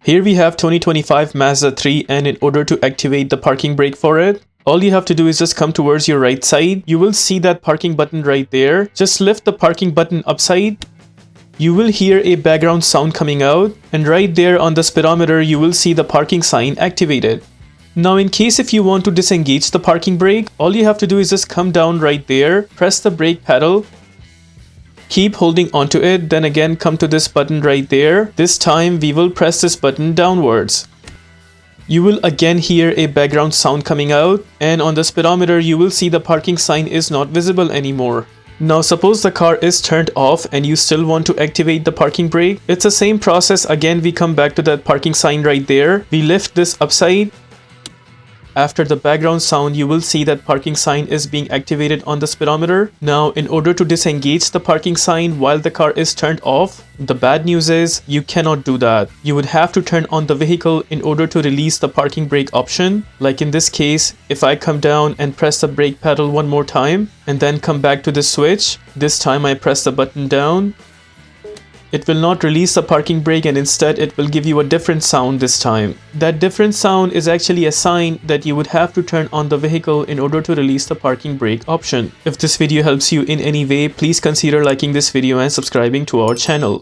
Here we have 2025 Mazda 3, and in order to activate the parking brake for it, all you have to do is just come towards your right side. You will see that parking button right there. Just lift the parking button upside. You will hear a background sound coming out, and right there on the speedometer you will see the parking sign activated. Now in case if you want to disengage the parking brake, all you have to do is just come down right there, press the brake pedal, keep holding onto it, then again come to this button right there. This time we will press this button downwards. You will again hear a background sound coming out, and on the speedometer you will see the parking sign is not visible anymore. Now suppose the car is turned off and you still want to activate the parking brake. It's the same process. Again we come back to that parking sign right there. We lift this upside. After the background sound, you will see that parking sign is being activated on the speedometer. Now, in order to disengage the parking sign while the car is turned off, the bad news is you cannot do that. You would have to turn on the vehicle in order to release the parking brake option. Like in this case, if I come down and press the brake pedal one more time and then come back to the switch, this time I press the button down. It will not release the parking brake, and instead it will give you a different sound this time. That different sound is actually a sign that you would have to turn on the vehicle in order to release the parking brake option. If this video helps you in any way, please consider liking this video and subscribing to our channel.